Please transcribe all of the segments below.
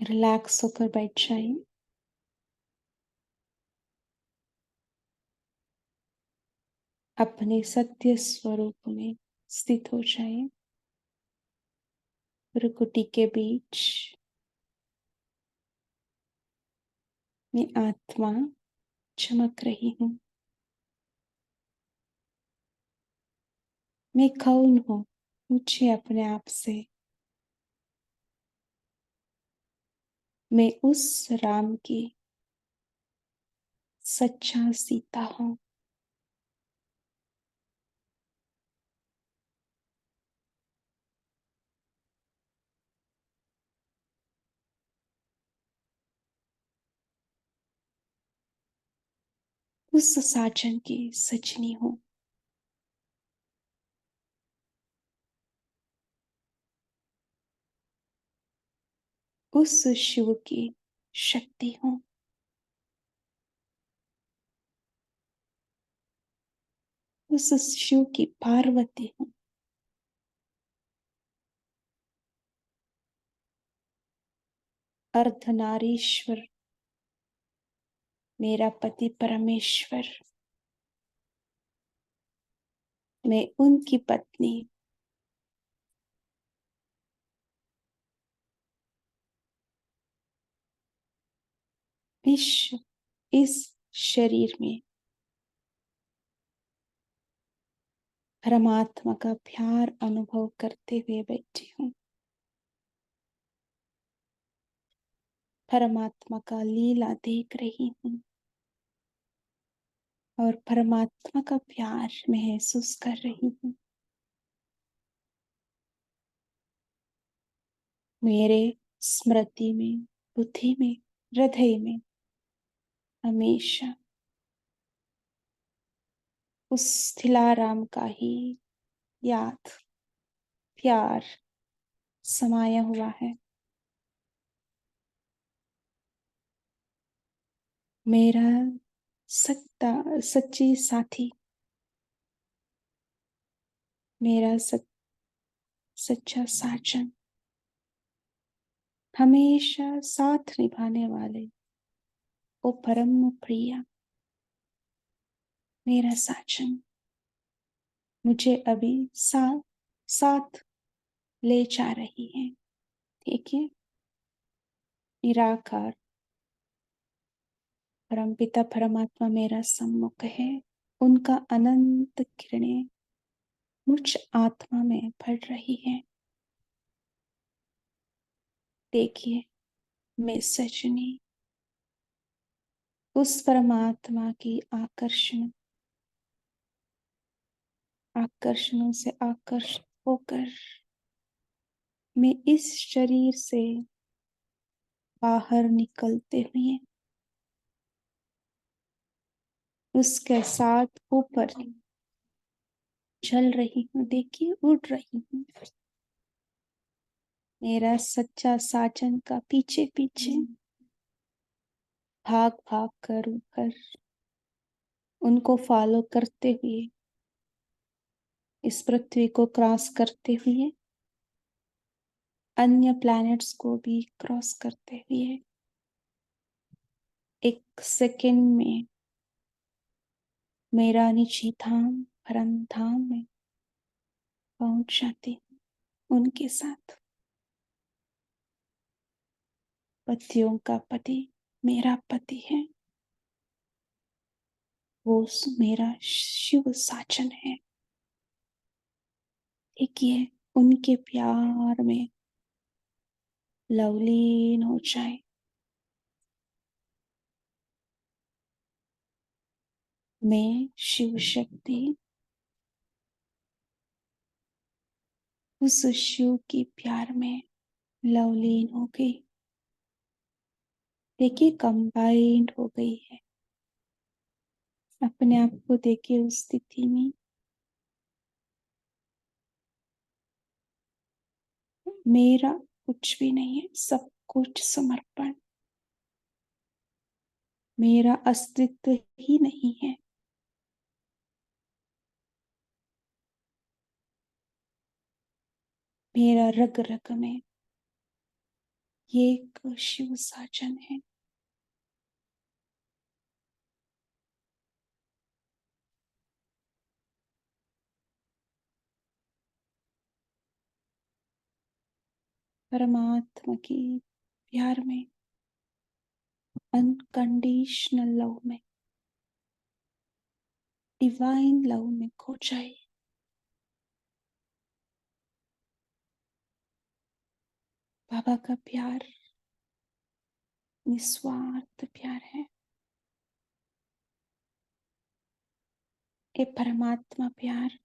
Relax होकर बैठ जाइए। अपने सत्य स्वरूप में स्थित हो जाइए। भ्रुकुटी के बीच मैं आत्मा चमक रही हूँ। मैं कौन हूँ? पूछिए अपने आप से। मैं उस राम की सच्चा सीता हूँ। उस साजन की सजनी हूँ। उस शिव की शक्ति हूँ। उस शिव की पार्वती हूँ। अर्धनारीश्वर मेरा पति परमेश्वर। मैं उनकी पत्नी। इस शरीर में परमात्मा का प्यार अनुभव करते हुए बैठी हूँ। परमात्मा का लीला देख रही हूँ और परमात्मा का प्यार महसूस कर रही हूँ। मेरे स्मृति में, बुद्धि में, हृदय में हमेशा उस थिलाराम का ही याद, प्यार समाया हुआ है। मेरा सच्ची साथी, मेरा सच्चा साजन, हमेशा साथ निभाने वाले, ओ परम प्रिया मेरा साजन मुझे अभी साथ ले जा रही है। देखिए, निराकार परमपिता परमात्मा मेरा सम्मुख है। उनका अनंत किरणें मुझ आत्मा में पड़ रही है। देखिए, मैं सजनी उस परमात्मा की आकर्षणों से आकर्षित होकर मैं इस शरीर से बाहर निकलते हुए उसके साथ ऊपर चल रही हूँ। देखिए, उड़ रही हूँ। मेरा सच्चा साजन का पीछे पीछे भाग भाग कर ऊपर उनको फॉलो करते हुए इस पृथ्वी को क्रॉस करते हुए अन्य प्लैनेट्स को भी क्रॉस करते हुए एक सेकंड में मेरा निजी धाम परम धाम में पहुंच जाती हूँ उनके साथ। पतियों का पति मेरा पति है। वो मेरा शिव साजन है। देखिए, उनके प्यार में लवलीन हो जाए। मैं शिव शक्ति उस शिव के प्यार में लवलीन हो गई। देखिए, कंबाइंड हो गई है। अपने आप को देखिए उस स्थिति में। मेरा कुछ भी नहीं है, सब कुछ समर्पण। मेरा अस्तित्व ही नहीं है। मेरा रग रग में ये एक शिव साजन है। परमात्मा की प्यार में, अनकंडीशनल लव में, डिवाइन लव में खो जाए। बाबा का प्यार निस्वार्थ प्यार है। ये परमात्मा प्यार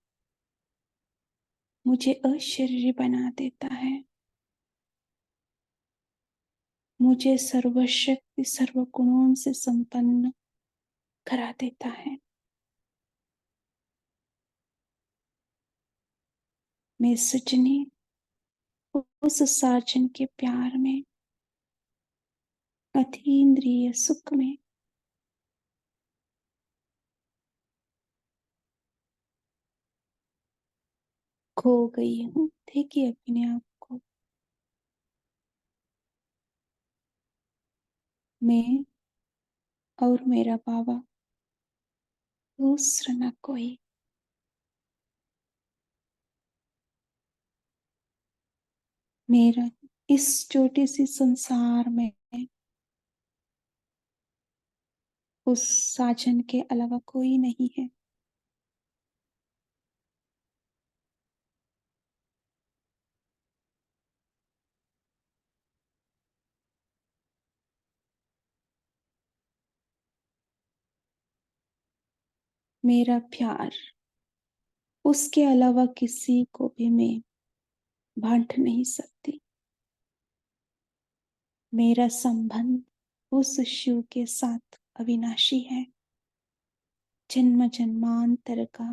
मुझे अशरीरी बना देता है। मुझे सर्वशक्ति सर्वगुणों से संपन्न करा देता है। मैं सजनी उस साजन के प्यार में, अतीन्द्रिय सुख में खो गई हूँ। देखिए अपने आप को। मैं और मेरा बाबा, दूसरा न कोई। मेरा इस छोटी सी संसार में उस साजन के अलावा कोई नहीं है। मेरा प्यार उसके अलावा किसी को भी मैं बांट नहीं सकती। मेरा संबंध उस शिव के साथ अविनाशी है। जन्म जन्मांतर का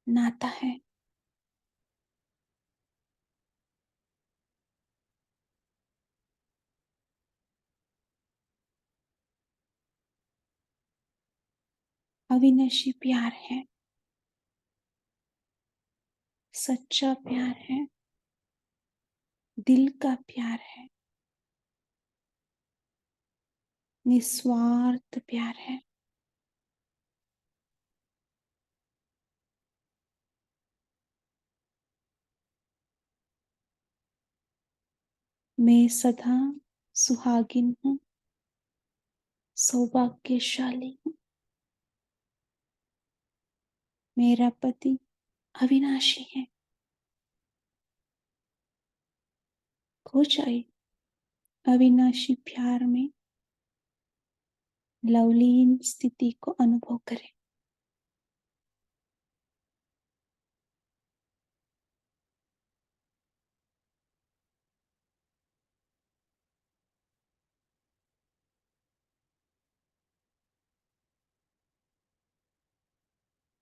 नाता है। अविनाशी प्यार है। सच्चा प्यार है। दिल का प्यार है। निस्वार्थ प्यार है। मैं सदा सुहागिन हूँ, सौभाग्यशाली हूँ। मेरा पति अविनाशी है। खो जाए अविनाशी प्यार में, लवलीन स्थिति को अनुभव करें।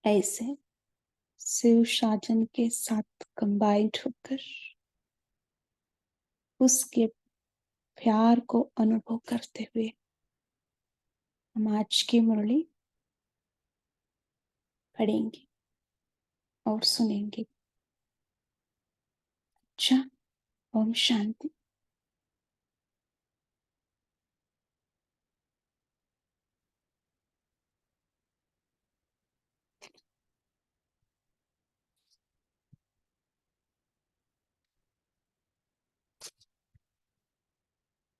ऐसे शिव साजन के साथ कंबाइंड होकर उसके प्यार को अनुभव करते हुए हम आज की मुरली पढ़ेंगे और सुनेंगे। अच्छा, ओम शांति।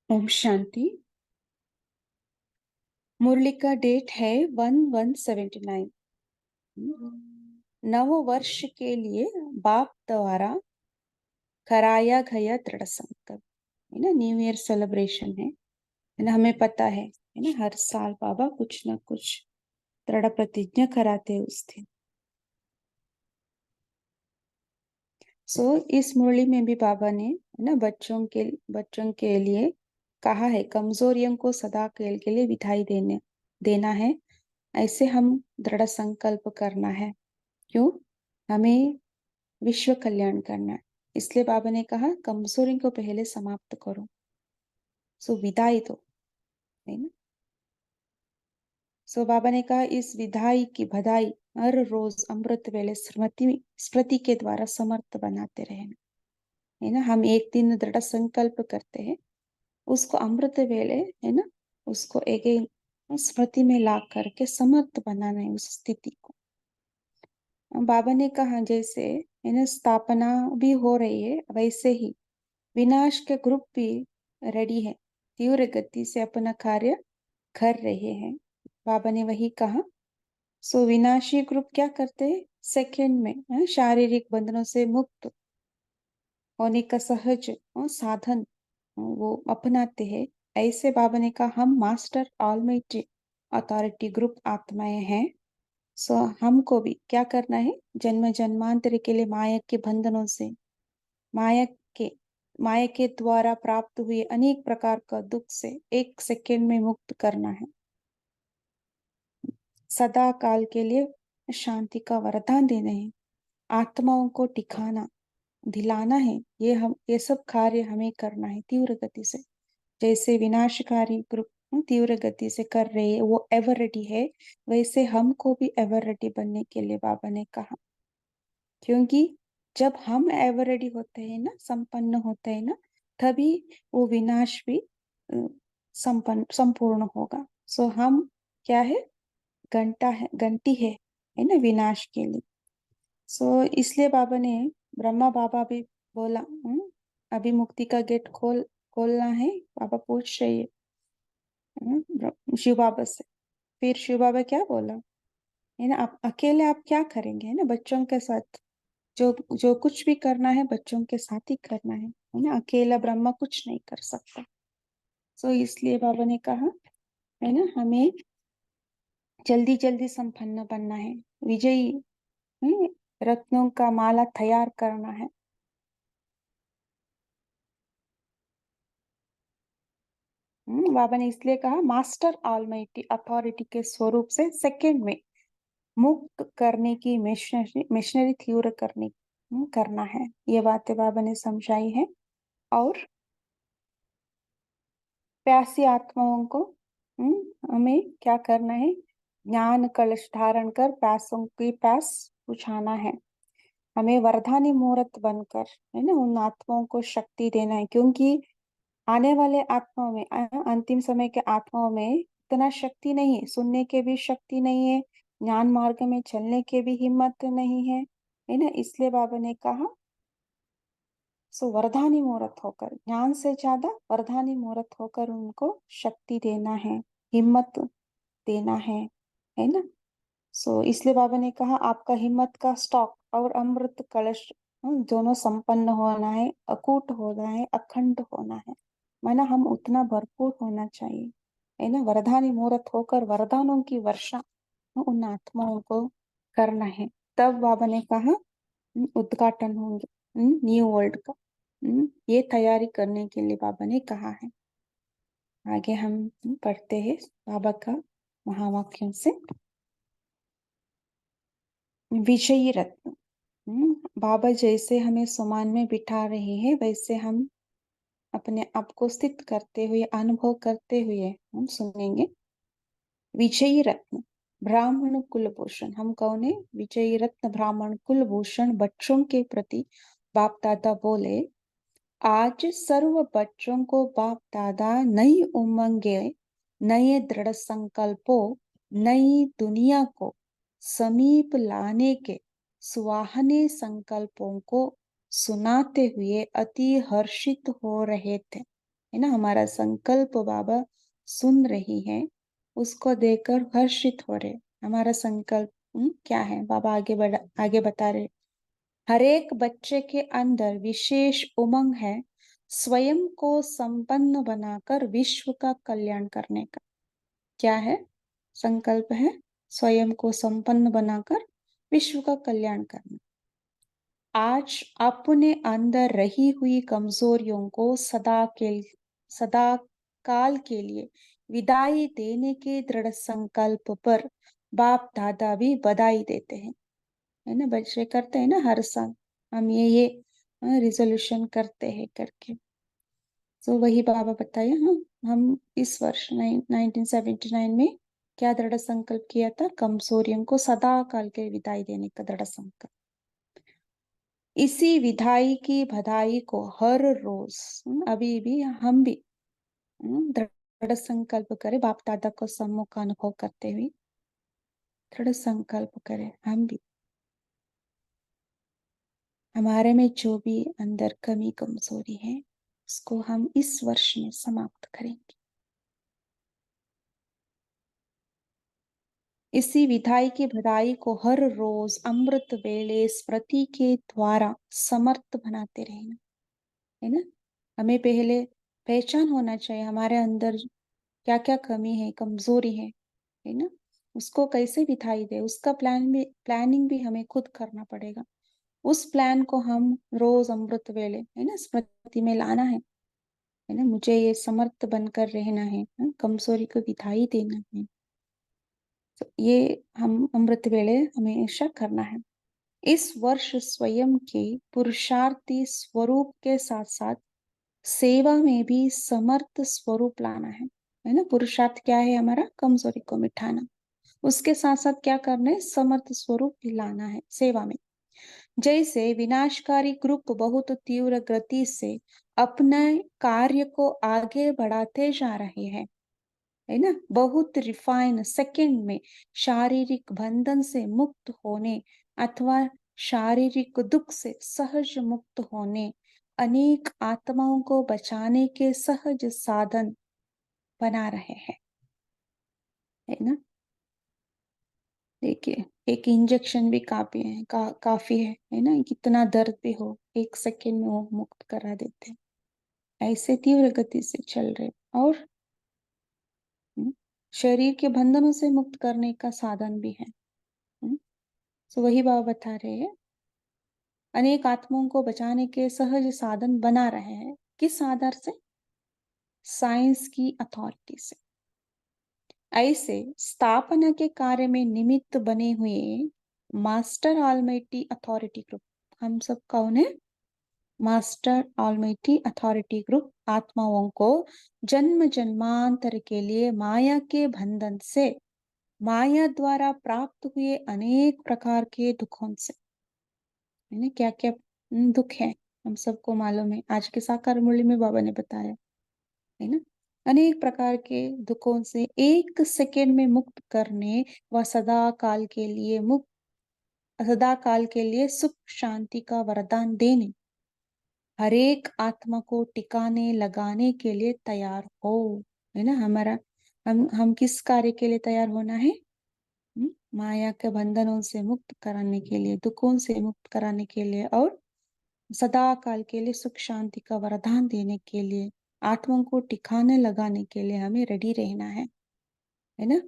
ओम शांति। मुरली का डेट है 1179। नव वर्ष के लिए बाप द्वारा कराया गया दृढ़ संकल्प, है ना। न्यू ईयर सेलिब्रेशन है ना। हमें पता है ना, हर साल बाबा कुछ ना कुछ दृढ़ प्रतिज्ञा कराते हैं उस दिन। इस मुरली में भी बाबा ने, है ना, बच्चों के लिए कहा है, कमजोरियों को सदा के लिए विदाई देना है। ऐसे हम दृढ़ संकल्प करना है। क्यों? हमें विश्व कल्याण करना है। इसलिए बाबा ने कहा कमजोरी को पहले समाप्त करो। विदाई दो, है ना। बाबा ने कहा इस विदाई की बधाई हर रोज अमृत वेले स्मृति के द्वारा समर्थ बनाते रहना। है ना, हम एक दिन दृढ़ संकल्प करते हैं, उसको अमृत वेले, है ना, उसको एक स्मृति में ला करके समर्थ बनाना है उस स्थिति को। बाबा ने कहा जैसे, है ना, स्थापना भी हो रही है, वैसे ही विनाश के ग्रुप भी रेडी है, तीव्र गति से अपना कार्य कर रहे हैं। बाबा ने वही कहा। सो विनाशी ग्रुप क्या करते हैं, सेकंड में शारीरिक बंधनों से मुक्त होने का सहज साधन वो अपनाते हैं। ऐसे बाबा ने कहा हम मास्टर ऑलमाइटी अथॉरिटी ग्रुप आत्माएं हैं। सो हमको भी क्या करना है, जन्म जन्मांतर के लिए माया के बंधनों से, माया के माया के द्वारा प्राप्त हुए अनेक प्रकार का दुख से एक सेकेंड में मुक्त करना है, सदा काल के लिए शांति का वरदान देना है, आत्माओं को टिकाना दिलाना है। ये सब कार्य हमें करना है तीव्र गति से। जैसे विनाशकारी ग्रुप तीव्र गति से कर रहे हैं, वो एवर रेडी है, वैसे हमको भी एवर रेडी बनने के लिए बाबा ने कहा। क्योंकि जब हम एवर रेडी होते हैं ना, संपन्न होते हैं ना, तभी वो विनाश भी संपूर्ण होगा। सो हम क्या है, घंटी है ना, विनाश के लिए। सो इसलिए बाबा ने, ब्रह्मा बाबा भी बोला, अभी मुक्ति का गेट खोलना है, बाबा पूछ रही है शिव बाबा से। फिर शिव बाबा क्या बोला, है ना, आप अकेले आप क्या करेंगे, है ना, बच्चों के साथ जो जो कुछ भी करना है बच्चों के साथ ही करना है ना, अकेला ब्रह्मा कुछ नहीं कर सकता। सो इसलिए बाबा ने कहा, है ना, हमें जल्दी जल्दी संपन्न बनना है, विजयी रत्नों का माला तैयार करना है। बाबा ने इसलिए कहा मास्टर ऑलमाइटी अथॉरिटी के स्वरूप से सेकंड में मुक्त करने की मिशनरी तीव्र करना है। ये बातें बाबा ने समझाई है। और प्यासी आत्माओं को हमें क्या करना है, ज्ञान कलश धारण कर प्यासों की प्यास बुझाना है। हमें वरदानी मूर्त बनकर, है ना, उन आत्माओं को शक्ति देना है। क्योंकि आने वाले आत्माओं में, अंतिम समय के आत्माओं में इतना शक्ति नहीं है, सुनने के भी शक्ति नहीं है, ज्ञान मार्ग में चलने के भी हिम्मत नहीं है ना। इसलिए बाबा ने कहा, सो वरदानी मूर्त होकर, ज्ञान से ज्यादा वरदानी मूर्त होकर उनको शक्ति देना है, हिम्मत देना है ना। सो इसलिए बाबा ने कहा आपका हिम्मत का स्टॉक और अमृत कलश दोनों संपन्न होना है, अकूट होना है, अखंड होना है, माना हम उतना भरपूर होना चाहिए, है ना। वरदानी मूर्त होकर वरदानों की वर्षा उन आत्माओं को करना है। तब बाबा ने कहा उद्घाटन होंगे न्यू वर्ल्ड का। ये तैयारी करने के लिए बाबा ने कहा है। आगे हम पढ़ते हैं बाबा का महावाक्यों से। विजयी रत्न। बाबा जैसे हमें समान में बिठा रहे हैं, वैसे हम अपने आप को स्थित करते हुए, अनुभव करते हुए हम सुनेंगे। विजयी रत्न ब्राह्मण कुलभूषण, हम कौन है, विजयी रत्न ब्राह्मण कुलभूषण बच्चों के प्रति बाप दादा बोले, आज सर्व बच्चों को बाप दादा नई उमंगे, नए दृढ़ संकल्पों, नई दुनिया को समीप लाने के सुहाने संकल्पों को सुनाते हुए अति हर्षित हो रहे थे, है ना। हमारा संकल्प बाबा सुन रही है, उसको देखकर हर्षित हो रहे। हमारा संकल्प क्या है, बाबा आगे बता रहे, हर एक बच्चे के अंदर विशेष उमंग है, स्वयं को संपन्न बनाकर विश्व का कल्याण करने का। क्या है, संकल्प है स्वयं को संपन्न बनाकर विश्व का कल्याण करना। आज अपने अंदर रही हुई कमजोरियों को सदा काल के लिए विदाई देने के दृढ़ संकल्प पर बाप दादा भी बधाई देते हैं, है ना। बच्चे करते हैं ना हर साल, हम ये रिजोल्यूशन करते हैं करके। तो वही बाबा बताया, हम इस वर्ष 1979 में क्या दृढ़ संकल्प किया था, कमजोरियों को सदा काल के विदाई देने का दृढ़ संकल्प। इसी विधाई की बधाई को हर रोज अभी भी हम भी दृढ़ संकल्प करें, बाप दादा को सम्मुख का अनुभव करते हुए दृढ़ संकल्प करें हम भी, हमारे में जो भी अंदर कमी कमजोरी है उसको हम इस वर्ष में समाप्त करेंगे। इसी विधाई की बधाई को हर रोज अमृत वेले स्मृति के द्वारा समर्थ बनाते रहना, है ना। हमें पहले पहचान होना चाहिए हमारे अंदर क्या क्या कमी है, कमजोरी है ना। उसको कैसे बिठाई दे, उसका प्लानिंग भी हमें खुद करना पड़ेगा। उस प्लान को हम रोज अमृत वेले, है ना, स्मृति में लाना है ना। मुझे ये समर्थ बनकर रहना है, कमजोरी को बिठाई देना है। तो ये हम अमृत वेले हमेशा करना है। इस वर्ष स्वयं के पुरुषार्थी स्वरूप के साथ साथ सेवा में भी समर्थ स्वरूप लाना है ना। पुरुषार्थ क्या है हमारा, कमजोरी को मिटाना। उसके साथ साथ क्या करना है, समर्थ स्वरूप भी लाना है सेवा में। जैसे विनाशकारी ग्रुप बहुत तीव्र गति से अपने कार्य को आगे बढ़ाते जा रहे हैं, है ना। बहुत रिफाइन सेकंड में शारीरिक बंधन से मुक्त होने अथवा शारीरिक दुख से सहज मुक्त होने अनेक आत्माओं को बचाने के सहज साधन बना रहे हैं, है ना। देखिए एक इंजेक्शन भी काफी है ना। कितना दर्द भी हो, एक सेकेंड में वो मुक्त करा देते हैं। ऐसे तीव्र गति से चल रहे। और शरीर के बंधनों से मुक्त करने का साधन भी है। तो वही बाबा बता रहे हैं, अनेक आत्माओं को बचाने के सहज साधन बना रहे हैं। किस आधार से, साइंस की अथॉरिटी से। ऐसे स्थापना के कार्य में निमित्त बने हुए मास्टर ऑलमाइटी अथॉरिटी ग्रुप, हम सब कौन है, मास्टर ऑलमाइटी अथॉरिटी ग्रुप आत्माओं को जन्म जन्मांतर के लिए माया के बंधन से, माया द्वारा प्राप्त हुए अनेक प्रकार के दुखों से, है ना। क्या क्या दुख है हम सबको मालूम है, आज के साकार मूल्य में बाबा ने बताया, है ना। अनेक प्रकार के दुखों से एक सेकेंड में मुक्त करने व सदा काल के लिए सुख शांति का वरदान देने, हर एक आत्मा को टिकाने लगाने के लिए तैयार हो, है ना। हमारा हम किस कार्य के लिए तैयार होना है, माया के बंधनों से मुक्त कराने के लिए, दुखों से मुक्त कराने के लिए, और सदा काल के लिए सुख शांति का वरदान देने के लिए, आत्माओं को टिकाने लगाने के लिए हमें रेडी रहना है ना।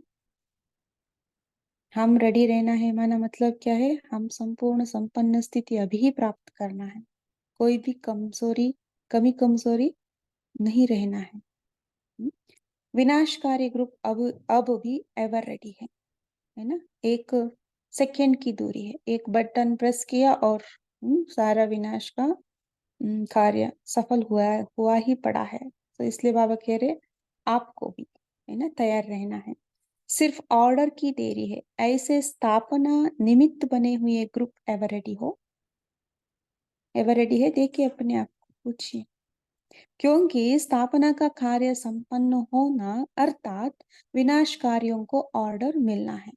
हम रेडी रहना है माना मतलब क्या है, हम संपूर्ण संपन्न स्थिति अभी ही प्राप्त करना है। कोई भी कमी कमजोरी नहीं रहना है। विनाशकारी ग्रुप अब भी एवर रेडी है ना। एक सेकेंड की दूरी है, एक बटन प्रेस किया और सारा विनाश का कार्य सफल हुआ ही पड़ा है। तो इसलिए बाबा कह रहे आपको भी, है ना, तैयार रहना है। सिर्फ ऑर्डर की देरी है। ऐसे स्थापना निमित्त बने हुए ग्रुप एवर रेडी हो, एवर रेडी है, देखिए अपने आप को पूछिए। क्योंकि स्थापना का कार्य संपन्न होना अर्थात विनाश कार्यों को ऑर्डर मिलना है।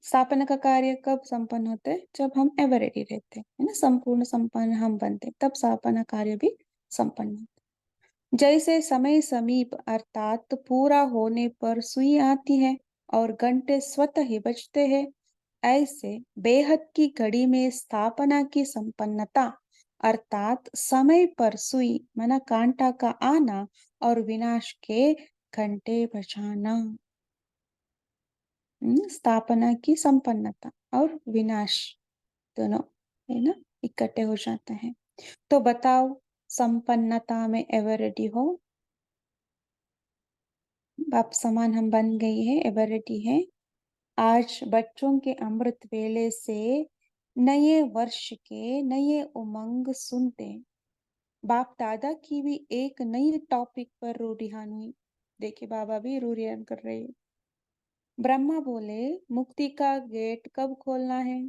स्थापना का कार्य कब संपन्न होता है, जब हम एवर रेडी रहते हैं, है ना, संपूर्ण संपन्न हम बनते हैं, तब स्थापना कार्य भी संपन्न होता है। जैसे समय समीप अर्थात पूरा होने पर सुई आती है और घंटे स्वतः ही बजते हैं, ऐसे बेहद की घड़ी में स्थापना की संपन्नता अर्थात समय पर सुई माना कांटा का आना और विनाश के घंटे बजाना। स्थापना की संपन्नता और विनाश दोनों, है ना, इकट्ठे हो जाते हैं। तो बताओ, संपन्नता में एवर रेडी हो, बाप समान हम बन गई है, एवर रेडी है। आज बच्चों के अमृत वेले से नए वर्ष के नए उमंग सुनते, बाप दादा की भी एक नई टॉपिक पर रूढ़ियान हुई। देखिए बाबा भी रूढ़ियान कर रहे हैं। ब्रह्मा बोले मुक्ति का गेट कब खोलना है,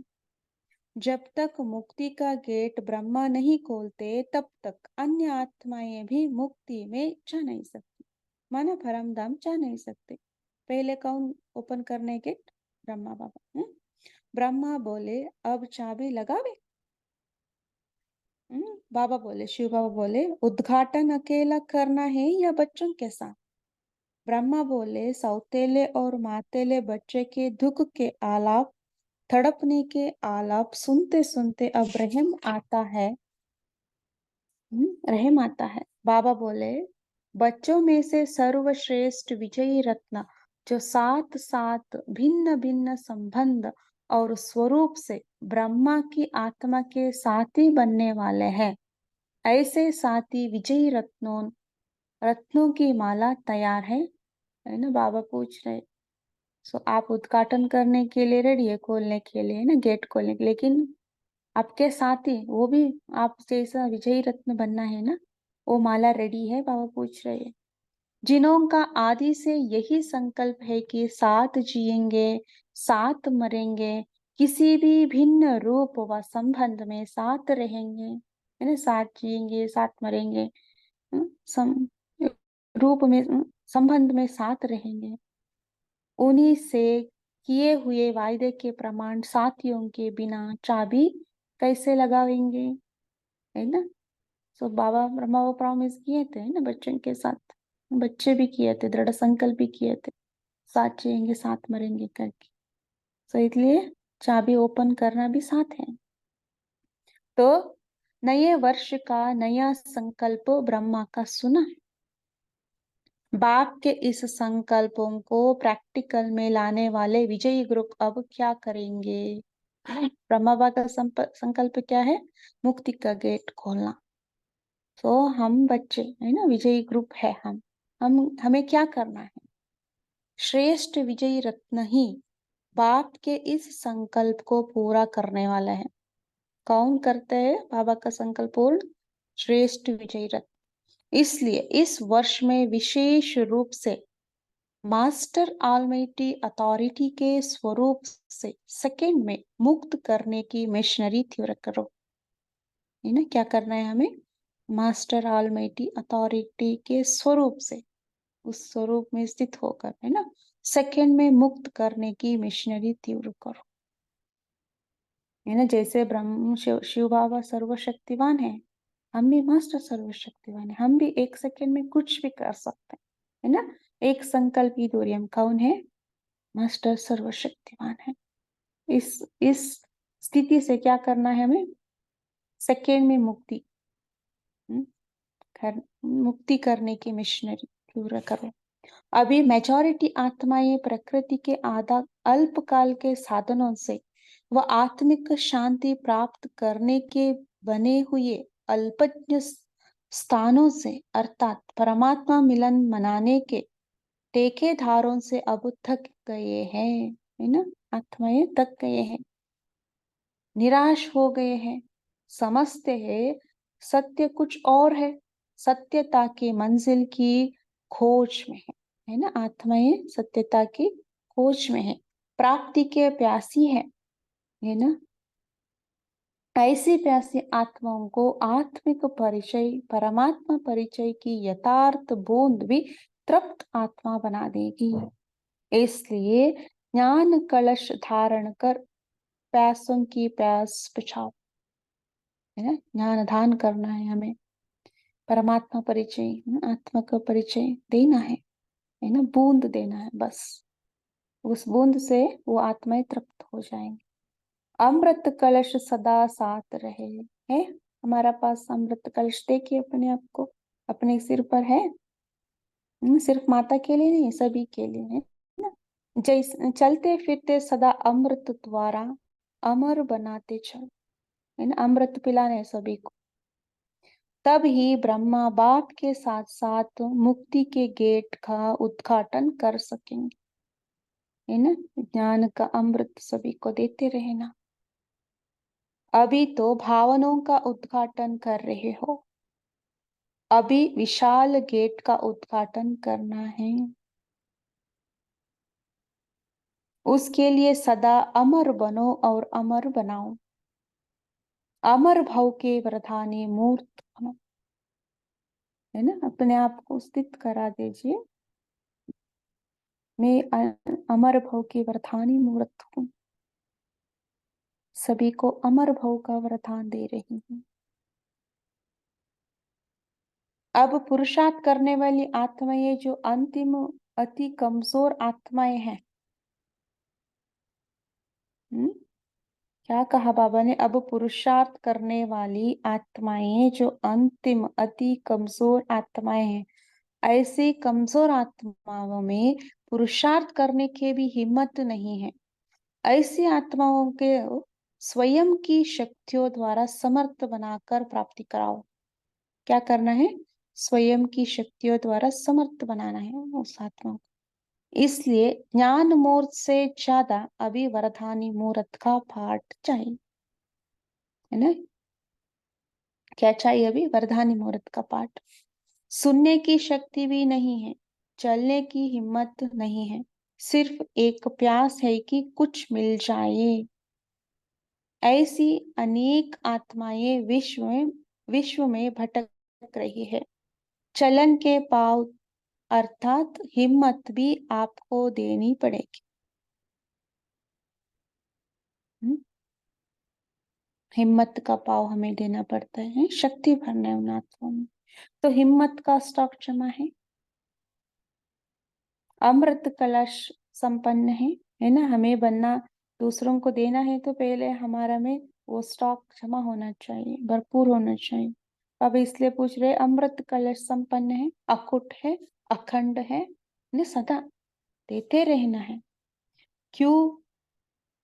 जब तक मुक्ति का गेट ब्रह्मा नहीं खोलते, तब तक अन्य आत्माएं भी मुक्ति में जा नहीं सकती, माना परम धाम जा नहीं सकते। पहले कौन ओपन करने गेट? ब्रह्मा बाबा। ब्रह्मा बोले अब चाबी लगावे। बाबा बोले, शिव बाबा बोले उद्घाटन अकेला करना है या बच्चों के साथ? ब्रह्मा बोले सौतेले और मातेले बच्चे के दुख के आलाप, तड़पने के आलाप सुनते सुनते अब रहम आता है। रहम आता है। बाबा बोले बच्चों में से सर्वश्रेष्ठ विजयी रत्न जो सात सात भिन्न भिन्न संबंध और स्वरूप से ब्रह्मा की आत्मा के साथी बनने वाले हैं, ऐसे साथी विजयी रत्नों की माला तैयार है ना? बाबा पूछ रहे। सो आप उद्घाटन करने के लिए रेडी है, खोलने के लिए, है ना, गेट खोलने के लिए, लेकिन आपके साथी वो भी आप जैसा विजयी रत्न बनना है ना, वो माला रेडी है? बाबा पूछ रहे हैं। जिन्हों का आदि से यही संकल्प है कि साथ जिएंगे, साथ मरेंगे, किसी भी भिन्न रूप व संबंध में साथ रहेंगे, है ना, साथ जिएंगे, साथ मरेंगे, सम रूप में, संबंध में साथ रहेंगे, उन्हीं से किए हुए वायदे के प्रमाण साथियों के बिना चाबी कैसे लगाएंगे, है ना? सो बाबा ब्रह्मा वो प्रॉमिस किए थे ना बच्चों के साथ, बच्चे भी किए थे, दृढ़ संकल्प भी किए थे, साथ जिएंगे साथ मरेंगे करके। सो इसलिए चाबी ओपन करना भी साथ है। तो नए वर्ष का नया संकल्प ब्रह्मा का सुना। बाप के इस संकल्पों को प्रैक्टिकल में लाने वाले विजयी ग्रुप अब क्या करेंगे? ब्रह्मा बाबा का संकल्प क्या है? मुक्ति का गेट खोलना। तो हम बच्चे, है ना, विजयी ग्रुप है हम हमें क्या करना है? श्रेष्ठ विजयी रत्न ही बाप के इस संकल्प को पूरा करने वाला है। कौन करते हैं बाबा का संकल्प पूर्ण? श्रेष्ठ विजयी रत्न। इसलिए इस वर्ष में विशेष रूप से मास्टर ऑलमाइटी अथॉरिटी के स्वरूप से सेकंड में मुक्त करने की मिशनरी तीव्र करो। है ना, क्या करना है हमें? मास्टर ऑलमाइटी अथॉरिटी के स्वरूप से, उस स्वरूप में स्थित होकर, है ना, सेकंड में मुक्त करने की मिशनरी तीव्र करो। है ना, जैसे ब्रह्म शिव बाबा सर्वशक्तिवान है, हम भी मास्टर सर्वशक्तिवान है, हम भी एक सेकंड में कुछ भी कर सकते हैं, है ना? एक संकल्प की दूरी। हम कौन है? मास्टर सर्वशक्तिवान है। इस स्थिति से क्या करना है हमें? सेकंड में मुक्ति, मुक्ति करने की मिशनरी पूरा करो। अभी मेजॉरिटी आत्माएं प्रकृति के आधा अल्पकाल के साधनों से व आत्मिक शांति प्राप्त करने के बने हुए अल्पज्ञ स्थानों से, अर्थात परमात्मा मिलन मनाने के ठेकेदारों से अब थक गए हैं, है ना? आत्माएं थक गए हैं, निराश हो गए हैं, समझते हैं सत्य कुछ और है, सत्यता की मंजिल की खोज में है ना? आत्माएं सत्यता की खोज में है, प्राप्ति के प्यासी है ना? ऐसी प्यासी आत्माओं को आत्मिक परिचय, परमात्मा परिचय की यथार्थ बूंद भी तृप्त आत्मा बना देगी। इसलिए ज्ञान कलश धारण कर प्यासों की प्यास बुझाओ, है ना? ज्ञान दान करना है हमें, परमात्मा परिचय, आत्मा का परिचय देना है ना, बूंद देना है बस। उस बूंद से वो आत्माएं तृप्त हो जाएंगी। अमृत कलश सदा साथ रहे। है हमारा पास अमृत कलश, देखिए अपने आप को, अपने सिर पर है। सिर्फ माता के लिए नहीं, सभी के लिए है ना? जैसे चलते फिरते सदा अमृत द्वारा अमर बनाते चल, है ना, अमृत पिलाने है सभी को। तब ही ब्रह्मा बाप के साथ साथ मुक्ति के गेट का उद्घाटन कर सकेंगे, है ना? ज्ञान का अमृत सभी को देते रहना। अभी तो भावनाओं का उद्घाटन कर रहे हो, अभी विशाल गेट का उद्घाटन करना है। उसके लिए सदा अमर बनो और अमर बनाओ। अमर भव के वरदानी मूर्त बनो, है ना। अपने आप को स्थित करा दीजिए, मैं अमर भव की वरदानी मूर्त हूँ, सभी को अमर भव का वरदान दे रही हूँ। अब पुरुषार्थ करने वाली आत्माएं जो अंतिम अति कमजोर आत्माएं हैं, क्या कहा बाबा ने? अब पुरुषार्थ करने वाली आत्माएं जो अंतिम अति कमजोर आत्माएं हैं, ऐसी कमजोर आत्माओं में पुरुषार्थ करने की भी हिम्मत नहीं है। ऐसी आत्माओं के स्वयं की शक्तियों द्वारा समर्थ बनाकर प्राप्ति कराओ। क्या करना है? स्वयं की शक्तियों द्वारा समर्थ बनाना है उस आत्मा को। इसलिए ज्ञान मुहूर्त से ज्यादा अभी वरदानी मुहूर्त का पाठ चाहिए, है ना। क्या चाहिए? अभी वरदानी मुहूर्त का पाठ। सुनने की शक्ति भी नहीं है, चलने की हिम्मत नहीं है, सिर्फ एक प्यास है कि कुछ मिल जाए। ऐसी अनेक आत्माएं विश्व में भटक रही है। चलन के पाव अर्थात हिम्मत भी आपको देनी पड़ेगी। हम्म? हिम्मत का पाव हमें देना पड़ता है, शक्ति भरना है उन आत्माओं में। तो हिम्मत का स्टॉक जमा है, अमृत कलश संपन्न है ना। हमें बनना, दूसरों को देना है तो पहले हमारा में वो स्टॉक जमा होना चाहिए, भरपूर होना चाहिए। अब इसलिए पूछ रहे, अमृत कलश संपन्न है, अकुट है, अखंड है, ने सदा देते रहना है। क्यों?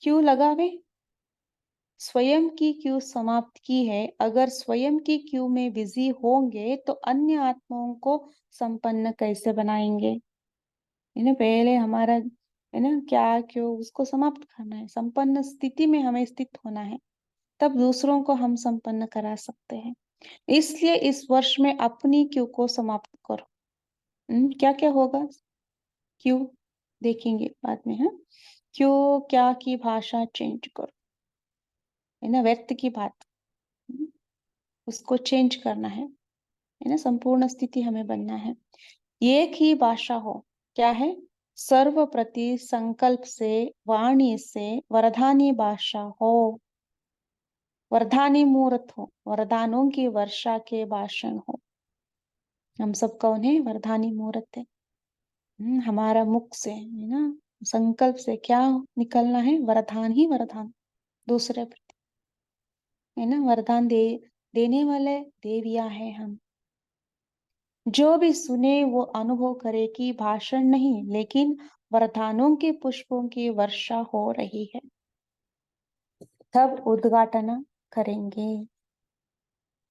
क्यों लगावे? स्वयं की क्यू समाप्त की है। अगर स्वयं की क्यू में बिजी होंगे तो अन्य आत्माओं को संपन्न कैसे बनाएंगे? है ना, पहले हमारा, है ना, क्या क्यों उसको समाप्त करना है, संपन्न स्थिति में हमें स्थित होना है, तब दूसरों को हम संपन्न करा सकते हैं। इसलिए इस वर्ष में अपनी क्यू को समाप्त करो। क्या क्या होगा? क्यों देखेंगे बाद में, है। क्यों क्या की भाषा चेंज करो, है ना, व्यर्थ की बात, हम्म, उसको चेंज करना है ना। संपूर्ण स्थिति हमें बनना है। एक ही भाषा हो, क्या है? सर्व प्रति संकल्प से, वाणी से वरदानी भाषा हो, वरदानी मूर्त हो, वरदानों की वर्षा के भाषण हो। हम सब कौन है? वरदानी मूर्त है। हमारा मुख से, है ना, संकल्प से क्या निकलना है? वरदान ही वरदान, दूसरे प्रति, है ना। वरदान देने वाले देविया है हम। जो भी सुने वो अनुभव करे कि भाषण नहीं लेकिन वरदानों के पुष्पों की वर्षा हो रही है। तब उद्घाटन करेंगे,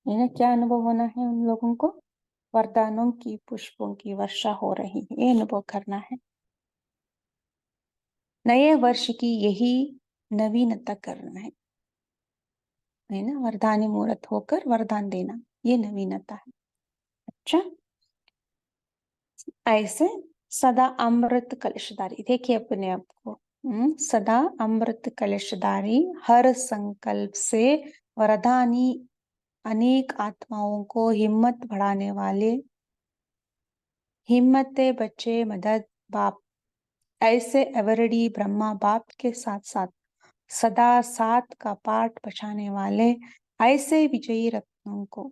है ना। क्या अनुभव होना है उन लोगों को? वरदानों की पुष्पों की वर्षा हो रही है, ये अनुभव करना है। नए वर्ष की यही नवीनता करना है ना। वरदानी मुहूर्त होकर वरदान देना, ये नवीनता है। अच्छा, ऐसे सदा अमृत कलशधारी, देखिए अपने आप को, सदा अमृत कलशधारी, हर संकल्प से वरदानी, अनेक आत्माओं को हिम्मत बढ़ाने वाले, हिम्मत बच्चे मदद बाप, ऐसे एवरडी ब्रह्मा बाप के साथ साथ सदा साथ का पाठ बचाने वाले, ऐसे विजयी रत्नों को,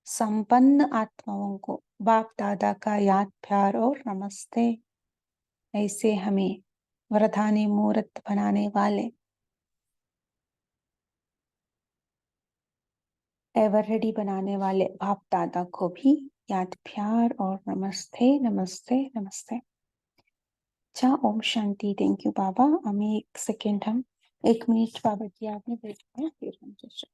संपन्न आत्माओं को बाप दादा का याद प्यार और नमस्ते। ऐसे हमें वरदानी मूर्त बनाने वाले एवर रेडी बनाने वाले बाप दादा को भी याद प्यार और नमस्ते नमस्ते नमस्ते। अच्छा, ओम शांति। थैंक यू बाबा। हमें एक सेकेंड, हम 1 मिनट बाबा जी आपने बैठना है, फिर हम जैसे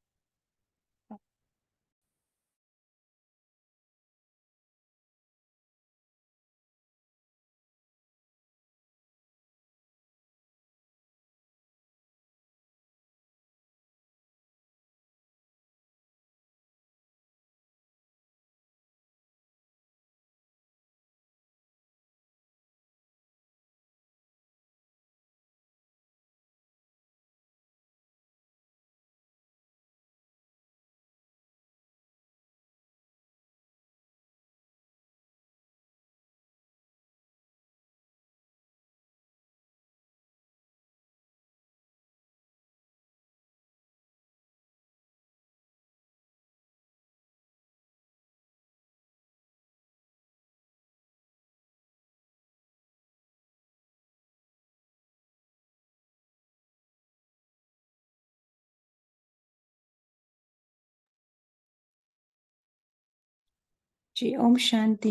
जी ओम शांति।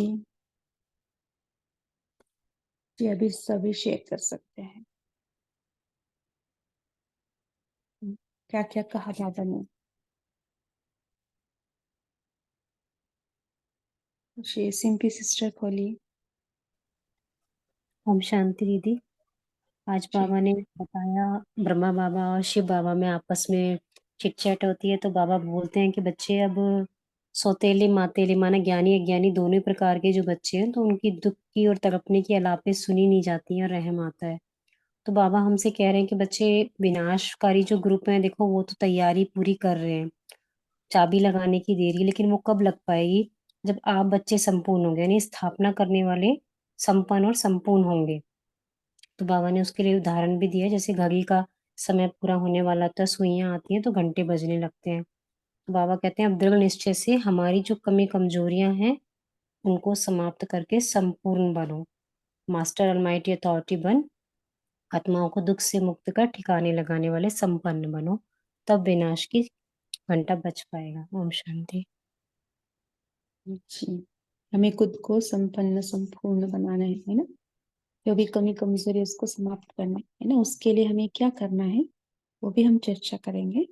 जी अभी सभी शेयर कर सकते हैं। क्या क्या कहा बाबा ने? जी सिंपी सिस्टर खोलिए। ओम शांति दीदी। आज जी बाबा ने बताया, ब्रह्मा बाबा और शिव बाबा में आपस में चिट चैट होती है, तो बाबा बोलते हैं कि बच्चे अब सौतेले मातेले माना ज्ञानी अज्ञानी दोनों प्रकार के जो बच्चे हैं, तो उनकी दुख की और तड़पने की अलापें सुनी नहीं जाती हैं और रहम आता है। तो बाबा हमसे कह रहे हैं कि बच्चे विनाशकारी जो ग्रुप हैं, देखो वो तो तैयारी पूरी कर रहे हैं, चाबी लगाने की देरी, लेकिन वो कब लग पाएगी? जब आप बच्चे संपूर्ण होंगे, यानी स्थापना करने वाले संपन्न और संपूर्ण होंगे। तो बाबा ने उसके लिए उदाहरण भी दिया, जैसे घड़ी का समय पूरा होने वाला होता है, सुइयां आती हैं तो घंटे बजने लगते हैं। तो बाबा कहते हैं अब दृढ़ निश्चय से हमारी जो कमी कमजोरियां हैं उनको समाप्त करके संपूर्ण बनो, मास्टर अलमाइटी अथॉरिटी बन, आत्माओं को दुख से मुक्त कर ठिकाने लगाने वाले संपन्न बनो, तब विनाश की घंटा बच पाएगा। ओम शांति। जी हमें खुद को संपन्न संपूर्ण बनाना है ना। जो भी कमी कमजोरी है उसको समाप्त करना है ना। उसके लिए हमें क्या करना है वो भी हम चर्चा करेंगे।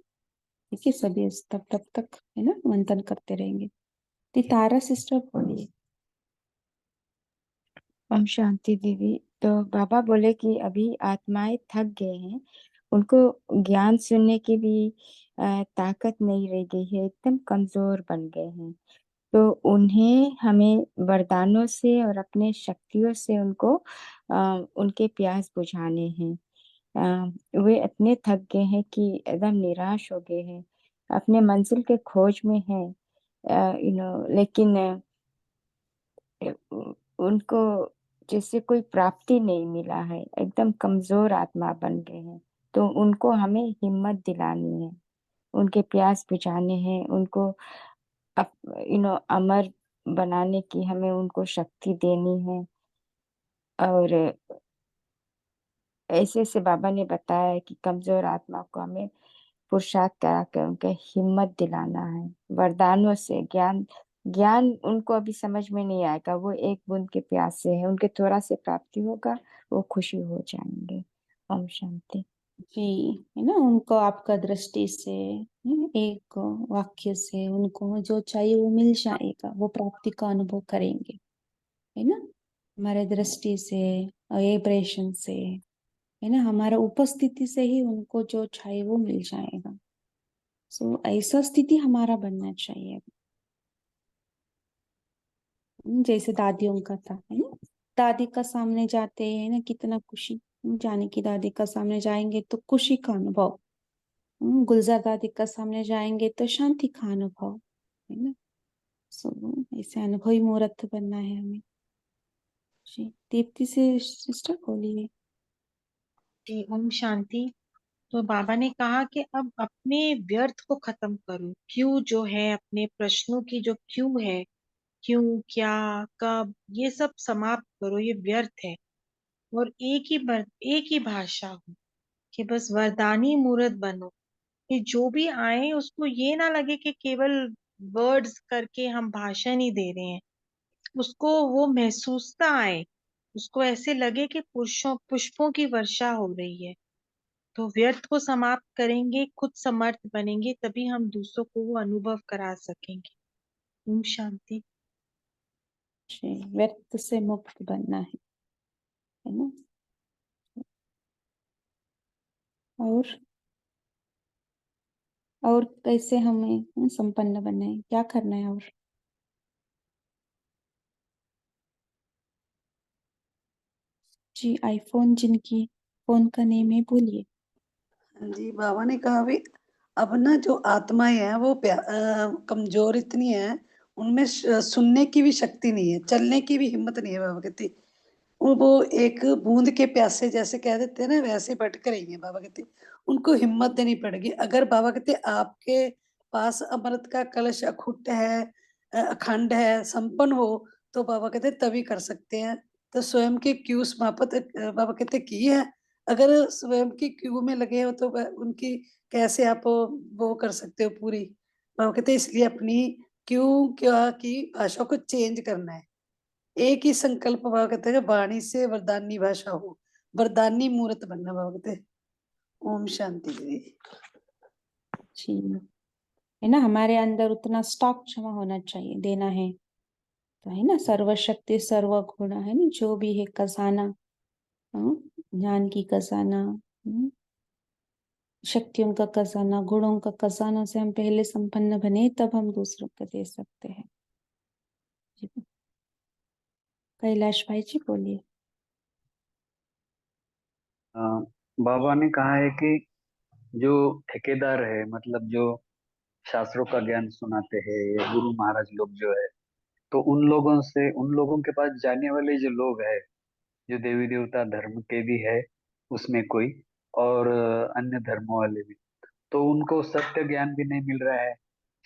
ठीक है सभी तब तक है ना मंथन करते रहेंगे। तारा सिस्टर बोलिए। ओम शांति दीदी। तो बाबा बोले कि अभी आत्माएं थक गए हैं, उनको ज्ञान सुनने की भी ताकत नहीं रह गई है, एकदम कमजोर बन गए हैं। तो उन्हें हमें वरदानों से और अपने शक्तियों से उनको उनके प्यास बुझाने हैं। वे इतने थक गए हैं कि एकदम निराश हो गए हैं, अपने मंजिल के खोज में हैं। लेकिन उनको जैसे कोई प्राप्ति नहीं मिला है, एकदम कमजोर आत्मा बन गए हैं। तो उनको हमें हिम्मत दिलानी है, उनके प्यास बुझाने हैं, उनको अप अमर बनाने की हमें उनको शक्ति देनी है। और ऐसे से बाबा ने बताया है कि कमजोर आत्मा को हमें पुरुषार्थ करा कर उनके हिम्मत दिलाना है वरदानों से। ज्ञान ज्ञान उनको अभी समझ में नहीं आएगा, वो एक बूंद के प्यासे है, उनके थोड़ा से प्राप्ति होगा वो खुशी हो जाएंगे। ओम शांति। जी है ना। उनको आपका दृष्टि से एक वाक्य से उनको जो चाहिए वो मिल जाएगा, वो प्राप्ति का अनुभव करेंगे है ना। हमारे दृष्टि से वाइब्रेशन से है ना, हमारा उपस्थिति से ही उनको जो चाहिए वो मिल जाएगा। सो ऐसा स्थिति हमारा बनना चाहिए। जैसे दादियों का था है ना। दादी का सामने जाते हैं ना कितना खुशी, जाने की दादी का सामने जाएंगे तो खुशी का अनुभव। गुलजार दादी का सामने जाएंगे तो शांति का अनुभव है ना। सो ऐसे अनुभवी मूर्त बनना है हमें। जी दीप्ति से सिस्टर बोलिए। जी ओम शांति। तो बाबा ने कहा कि अब अपने व्यर्थ को खत्म करो। क्यों जो है, अपने प्रश्नों की जो क्यों है, क्यों क्या कब, ये सब समाप्त करो, ये व्यर्थ है। और एक ही भाषा हो कि बस वरदानी मूर्त बनो, कि जो भी आए उसको ये ना लगे कि केवल वर्ड्स करके हम भाषण ही दे रहे हैं। उसको वो महसूसता आए, उसको ऐसे लगे कि पुरुषों पुष्पों की वर्षा हो रही है। तो व्यर्थ को समाप्त करेंगे, खुद समर्थ बनेंगे, तभी हम दूसरों को वो अनुभव करा सकेंगे। ओम शांति। जी व्यर्थ से मुक्त बनना है ना। और कैसे हमें संपन्न बनना है, क्या करना है? और जी आईफोन जिनकी फोन का नेम है बोलिए। जी बाबा ने कहा भी अब ना जो आत्माएं हैं वो कमजोर इतनी है, उनमें सुनने की भी शक्ति नहीं है, चलने की भी हिम्मत नहीं है। बाबा कहते वो एक बूंद के प्यासे जैसे कह देते हैं ना, वैसे भटक रही है। बाबा कहते उनको हिम्मत देनी पड़ेगी। अगर बाबा कहते आपके पास अमृत का कलश अखुट है, अखंड है, संपन्न हो, तो बाबा कहते तभी कर सकते हैं। तो स्वयं की क्यू समाप्त बाबा कहते की है। अगर स्वयं की क्यू में लगे हो तो उनकी कैसे आप वो कर सकते हो पूरी। बाबा कहते इसलिए अपनी क्यों क्या की भाषा को चेंज करना है। एक ही संकल्प बाबा कहते हैं, वाणी से वरदानी भाषा हो, वरदानी मूर्त बनना बाबा कहते हैं। ओम शांति जी। जी, है ना, हमारे अंदर उतना स्टॉक क्षमा होना चाहिए, देना है तो, है ना, सर्वशक्ति सर्वगुण, है ना, जो भी है खजाना, हाँ, ज्ञान की खजाना, शक्तियों का खजाना, गुणों का खजाना से हम पहले संपन्न बने, तब हम दूसरों को दे सकते हैं। जी। कैलाश भाई जी बोलिए। बाबा ने कहा है कि जो ठेकेदार है, मतलब जो शास्त्रों का ज्ञान सुनाते हैं, ये गुरु महाराज लोग जो है, तो उन लोगों के पास जाने वाले जो लोग हैं, जो देवी देवता धर्म के भी है उसमें कोई, और अन्य धर्मों वाले भी, तो उनको सत्य ज्ञान भी नहीं मिल रहा है,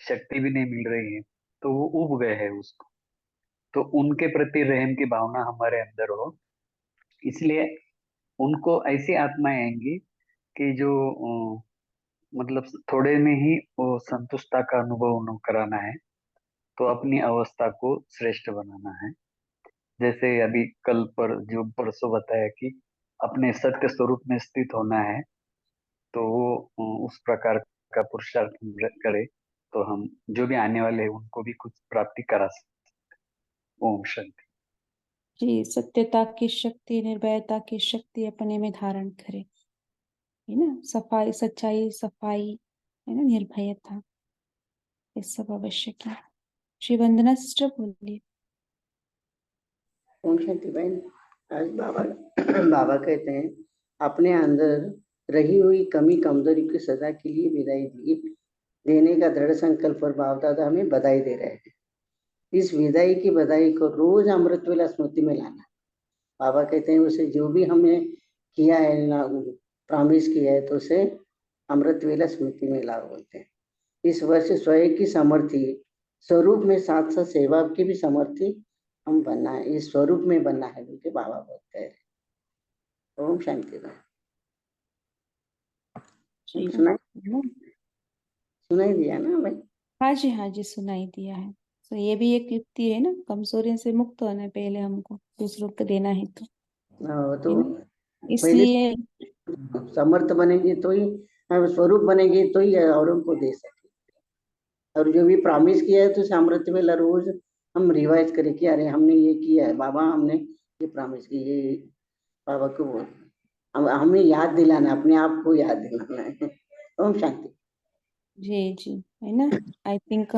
शक्ति भी नहीं मिल रही है, तो वो उब गए हैं उसको। तो उनके प्रति रहम की भावना हमारे अंदर हो, इसलिए उनको ऐसी आत्माएं आएंगी कि जो मतलब थोड़े में ही वो संतुष्टता का अनुभव उन्हें कराना है, तो अपनी अवस्था को श्रेष्ठ बनाना है। जैसे अभी कल पर जो परसों बताया कि अपने सत्य स्वरूप में स्थित होना है, तो वो उस प्रकार का पुरुषार्थ करे, तो हम जो भी आने वाले हैं उनको भी कुछ प्राप्ति करा सकते। ओम शांति। जी, सत्यता की शक्ति, निर्भयता की शक्ति अपने में धारण करें, है ना, सफाई, सच्चाई, सफाई, है ना, निर्भयता, ये सब आवश्यक है। श्री वंदना सिस्टर बोलिए। ओम शांति बहन। आज बाबा बाबा कहते हैं, अपने अंदर रही हुई कमी कमजोरी की सजा के लिए विदाई देने का दृढ़ संकल्प और बाप दादा हमें बधाई दे रहे हैं। इस विदाई की बधाई को रोज अमृत वेला स्मृति में लाना। बाबा कहते हैं उसे जो भी हमने किया है ना, प्रॉमिस किया है, तो उसे अमृत वेला स्मृति में लाओ बोलते हैं। इस वर्ष स्वयं की समर्थी स्वरूप में साथ साथ सेवा की भी समर्थी हम बनना है, इस स्वरूप में बनना है बोलते बाबा बोलते हैं। ओम शांति। सुनाई दिया ना भाई? हाँ जी, हाँ जी, सुनाई दिया है। तो ये भी एक युक्ति है ना, कमजोरी से मुक्त होना है पहले हमको, दूसरों को देना है तो, तो है ना? पहले इसलिए समर्थ बनेंगे तो ही, स्वरूप बनेंगे तो ही औरों को दे सके। और जो भी प्रॉमिस किया है तो सामर्थ्य में रोज हम रिवाइज करें कि अरे हमने ये किया है बाबा, हमने ये प्रॉमिस की, ये बाबा को हमें याद दिलाना, अपने आप को याद दिलाना है। ओम शांति। जी जी, है ना, आई थिंक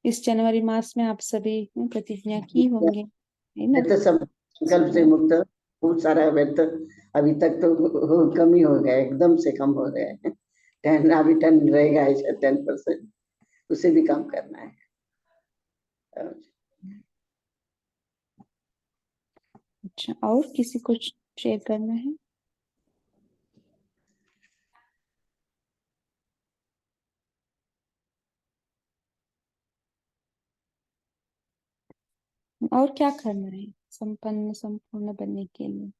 इस जनवरी मास में आप सभी ने प्रतिज्ञा की होंगे, है ना? व्यर्थ सब संकल्प से मुक्त, बहुत सारा व्यर्थ अभी तक तो कम ही हो गया, एकदम से कम हो गया है। 10 अभी 10 रहेगा, ऐसा 10%, उसे भी कम करना है। अच्छा, और किसी को शेयर करना है? और क्या करना है संपन्न संपूर्ण बनने के लिए?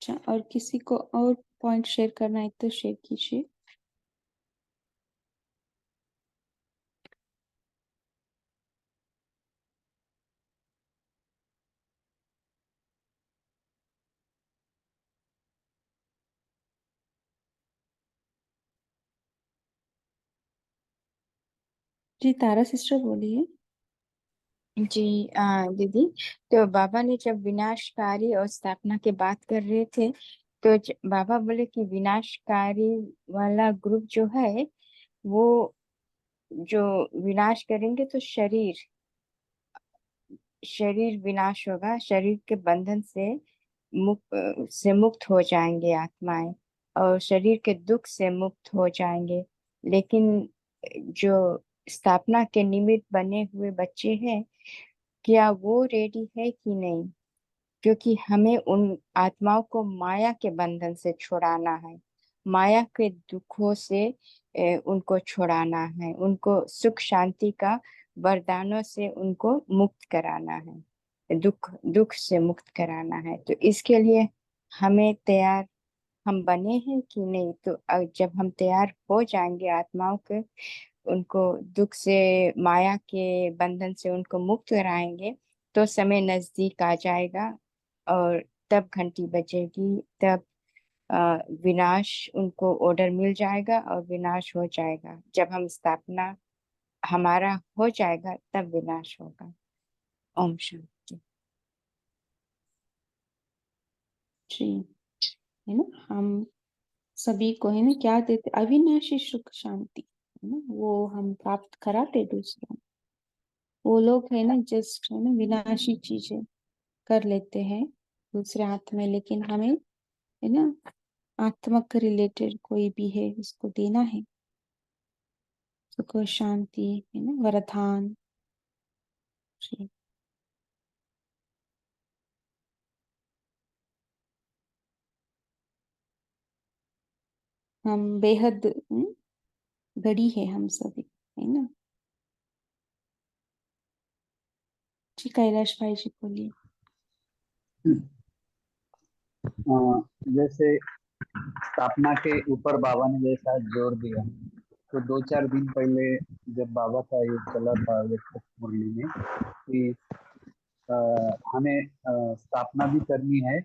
अच्छा, और किसी को और पॉइंट शेयर करना है तो शेयर कीजिए। जी, तारा सिस्टर बोलिए। जी दीदी, तो बाबा ने जब विनाशकारी और स्थापना की बात कर रहे थे, तो बाबा बोले कि विनाशकारी वाला ग्रुप जो है, वो जो विनाश करेंगे तो शरीर विनाश होगा, शरीर के बंधन से मुक्त हो जाएंगे आत्माएं, और शरीर के दुख से मुक्त हो जाएंगे। लेकिन जो स्थापना के निमित्त बने हुए बच्चे हैं, क्या वो रेडी है कि नहीं? क्योंकि हमें उन आत्माओं को माया के बंधन से छुड़ाना है, माया के दुखों से उनको छुड़ाना है, उनको सुख शांति का वरदानों से उनको मुक्त कराना है, दुख से मुक्त कराना है। तो इसके लिए हमें तैयार हम बने हैं कि नहीं? तो जब हम तैयार हो जाएंगे आत्माओं के, उनको दुख से, माया के बंधन से उनको मुक्त कराएंगे, तो समय नजदीक आ जाएगा और तब घंटी बजेगी, तब विनाश, उनको ऑर्डर मिल जाएगा और विनाश हो जाएगा। जब हम स्थापना हमारा हो जाएगा तब विनाश होगा। ओम शांति। जी, है ना, हम सभी को है ना क्या देते, अविनाशी सुख शांति, है ना, वो हम प्राप्त कराते दूसरों। वो लोग है ना जस्ट है ना विनाशी चीजें कर लेते हैं दूसरे हाथ में, लेकिन हमें है ना आत्मक रिलेटेड कोई भी है उसको देना है, सुख शांति, है ना, वरदान। जी, हम बेहद गड़ी है हम सभी, है ना। जी कैलाश भाई जी बोलिए। जैसे स्थापना के ऊपर बाबा ने जैसा जोर दिया, तो 2-4 दिन पहले जब बाबा का ये चला था व्यक्त मुरली में कि अ, हमें स्थापना भी करनी है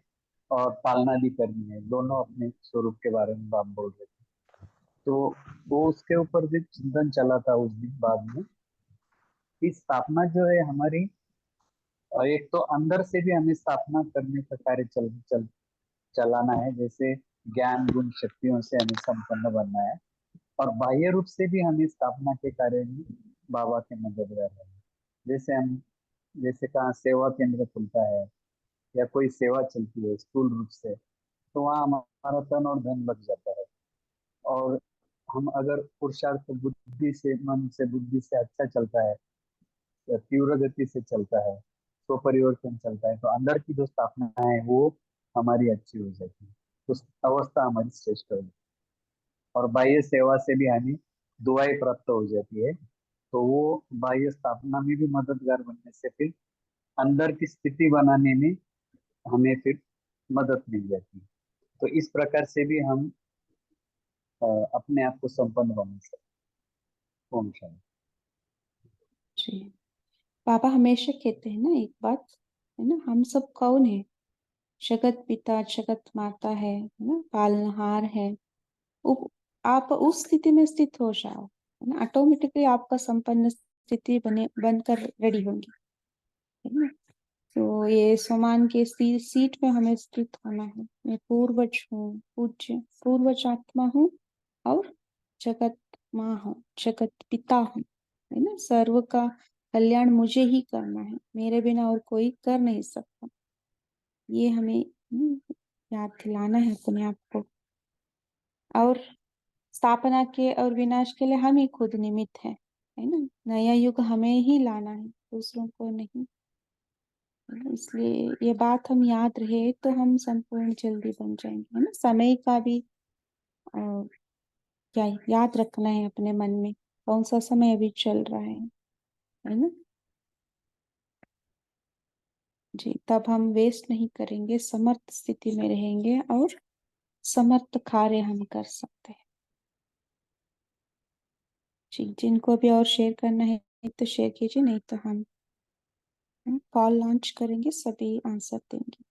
और पालना भी करनी है, दोनों अपने स्वरूप के बारे में बात बोल रहे थे। तो वो उसके ऊपर भी चिंतन चला था उस दिन बाद में कि स्थापना जो है हमारी, एक तो अंदर से भी हमें स्थापना करने का कार्य चलाना है, जैसे ज्ञान गुण शक्तियों से हमें संपन्न बनना है, और बाह्य रूप से भी हमें स्थापना के कार्य में बाबा के मददगार है। जैसे हम, जैसे कहाँ सेवा केंद्र खुलता है या कोई सेवा चलती है स्थूल रूप से, तो वहाँ हमारा तन और धन लग जाता है। और हम अगर पुरुषार्थ बुद्धि से, मन से, बुद्धि से अच्छा चलता है या तीव्र गति से चलता है, तो परिवर्तन चलता है, तो अंदर की जो स्थापना है वो हमारी अच्छी हो जाती है, उस अवस्था हमारी श्रेष्ठ हो जाती है। और बाह्य सेवा से भी हमें दुआएं प्राप्त हो जाती है, तो वो बाह्य स्थापना में भी मददगार बनने से फिर अंदर की स्थिति बनाने में हमें फिर मदद मिल जाती है। तो इस प्रकार से भी हम अपने आप को संपन्न बना सकते हैं। ओम शांति। जी, पापा हमेशा कहते हैं ना एक बात, है ना, हम सब कौन है? जगत पिता जगत माता है ना, पालनहार है। आप उस स्थिति में स्थित हो जाओ, है ना, ऑटोमेटिकली आपका संपन्न स्थिति बनकर रेडी होंगी, है ना। तो ये समान के सीट में हमें स्थित होना है। मैं पूर्वज हूँ, पूज्य पूर्वज आत्मा हूँ और जगत माँ हूँ, जगत पिता हूँ, है ना। सर्व का कल्याण मुझे ही करना है, मेरे बिना और कोई कर नहीं सकता। ये हमें याद दिलाना है अपने आप को। और स्थापना के और विनाश के लिए हम ही खुद निमित्त है ना। नया युग हमें ही लाना है, दूसरों को नहीं। इसलिए ये बात हम याद रहे तो हम संपूर्ण जल्दी बन जाएंगे, है ना। समय का भी क्या याद रखना है अपने मन में, कौन सा समय अभी चल रहा है ना। जी, तब हम वेस्ट नहीं करेंगे, समर्थ स्थिति में रहेंगे और समर्थ कार्य हम कर सकते हैं। जी, जिनको भी और शेयर करना है तो शेयर कीजिए, नहीं तो हम कॉल लॉन्च करेंगे, सभी आंसर देंगे।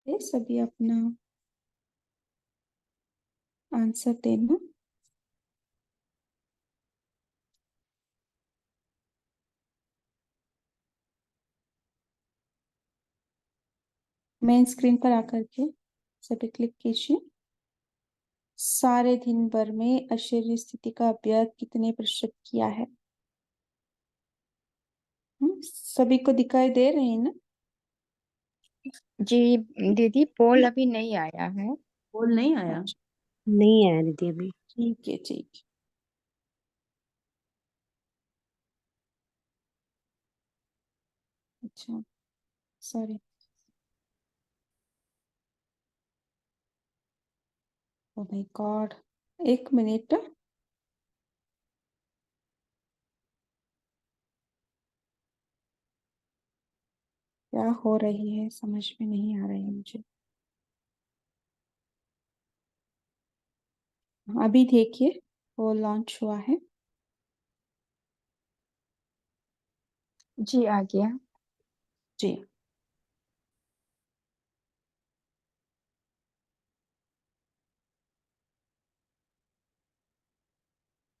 ये सभी अपना आंसर देना। मेन स्क्रीन पर आकर के सभी क्लिक कीजिए। सारे दिन भर में अशरीरी स्थिति का अभ्यास कितने प्रतिशत किया है? सभी को दिखाई दे रहे हैं ना? जी दीदी, पोल अभी नहीं आया है। बोल नहीं आया। अच्छा, नहीं आया दीदी अभी। ठीक है, ठीक है। अच्छा, sorry. Oh my God, 1 minute. क्या हो रही है समझ में नहीं आ रही है मुझे। अभी देखिए, वो लॉन्च हुआ है। जी आ गया। जी।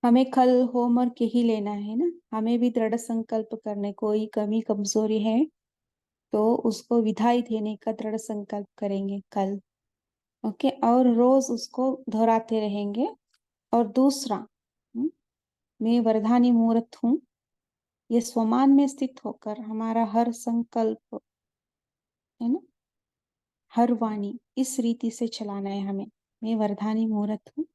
हमें कल होमवर्क यही लेना है ना, हमें भी दृढ़ संकल्प करने, कोई कमी कमजोरी है तो उसको विदाई देने का दृढ़ संकल्प करेंगे कल। ओके, और रोज उसको दोहराते रहेंगे। और दूसरा, मैं वरदानी मूर्त हूँ, ये स्वमान में स्थित होकर हमारा हर संकल्प है ना, हर वाणी इस रीति से चलाना है हमें। मैं वरदानी मूर्त हूँ,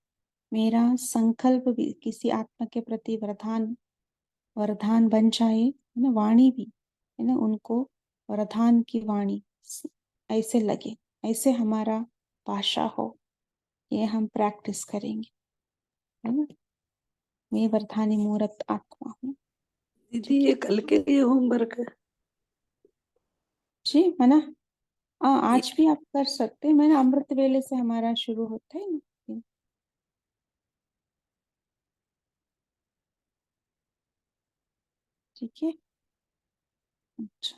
मेरा संकल्प भी किसी आत्मा के प्रति वरदान बन जाए, है ना, वाणी भी, है ना, उनको वरदान की वाणी ऐसे लगे, ऐसे हमारा भाषा हो, ये हम प्रैक्टिस करेंगे, है ना। मैं वरदानी मूर्त आत्मा हूँ। दीदी ठीक ये है कल के लिए होमवर्क है। जी, है ना। आज भी आप कर सकते हैं, मैंने अमृत वेले से हमारा शुरू होता है ना। ठीक है। अच्छा,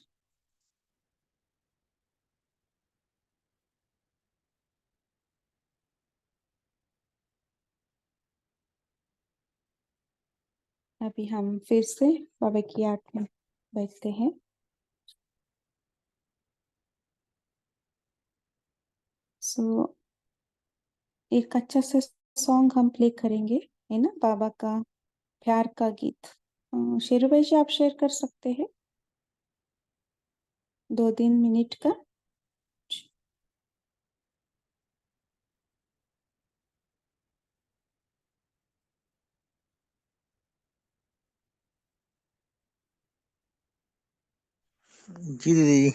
अभी हम फिर से बाबा की याद में बैठते हैं। सो एक अच्छा सा सॉन्ग हम प्ले करेंगे, है ना, बाबा का प्यार का गीत। शेरू भाई जी, आप शेयर कर सकते हैं 2-3 मिनट का। जी दीदी।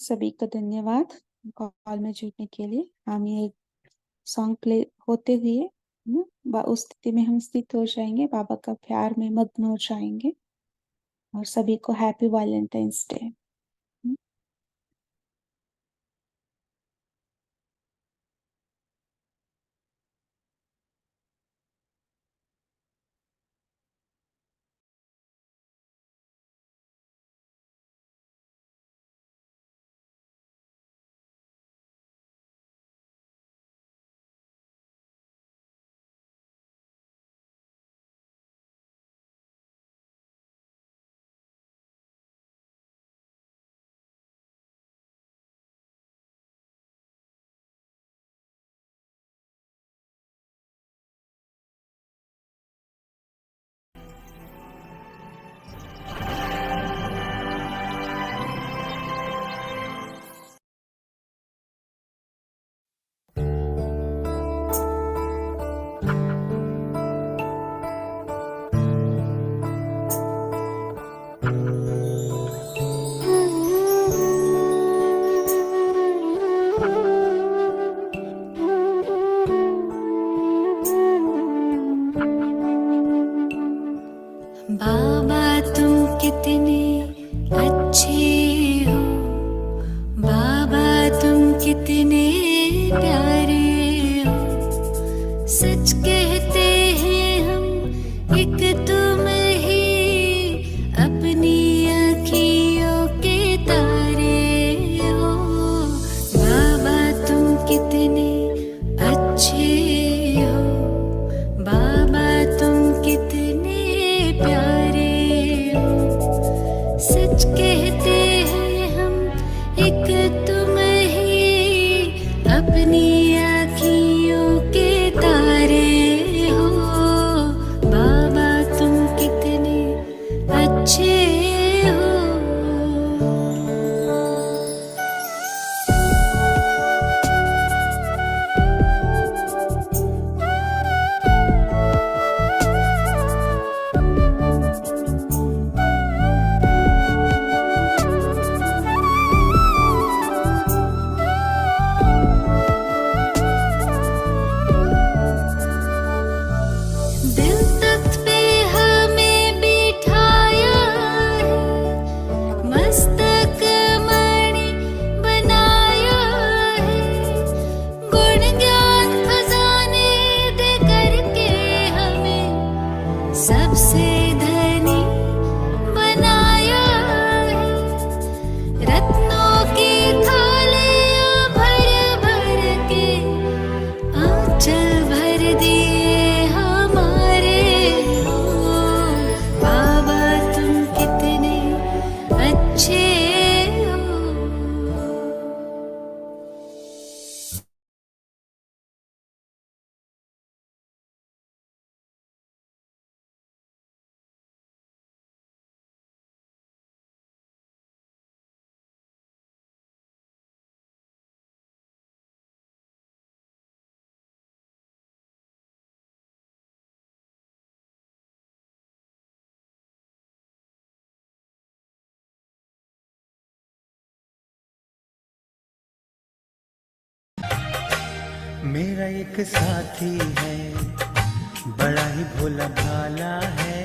सभी का धन्यवाद कॉल में जुड़ने के लिए। हम ये सॉन्ग प्ले होते हुए, है ना, उस स्थिति में हम स्थित हो जाएंगे, बाबा का प्यार में मग्न हो जाएंगे। और सभी को हैप्पी वैलेंटाइंस डे। बाबा तुम कितने अच्छे हो, बाबा तुम कितने प्यारे हो, सच कहते हैं हम एक तुम ही अपनी अखियों के तारे हो। बाबा तुम कितने अच्छे हो, बाबा तुम कितने प्यारे हो, सच कहते हैं हम एक तुम ही अपनी अखियों के तारे हो। बाबा मेरा एक साथी है, बड़ा ही भोला भाला है,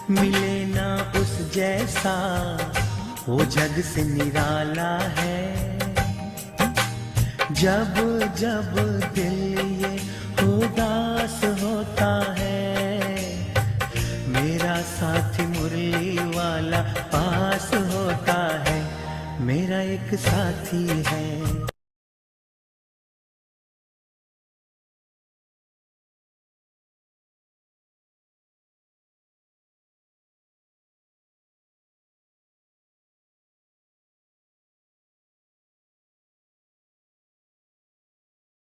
मिले ना उस जैसा, वो जग से निराला है। जब जब दिल ये उदास होता है, मेरा साथी मुरली वाला पास होता है। मेरा एक साथी है,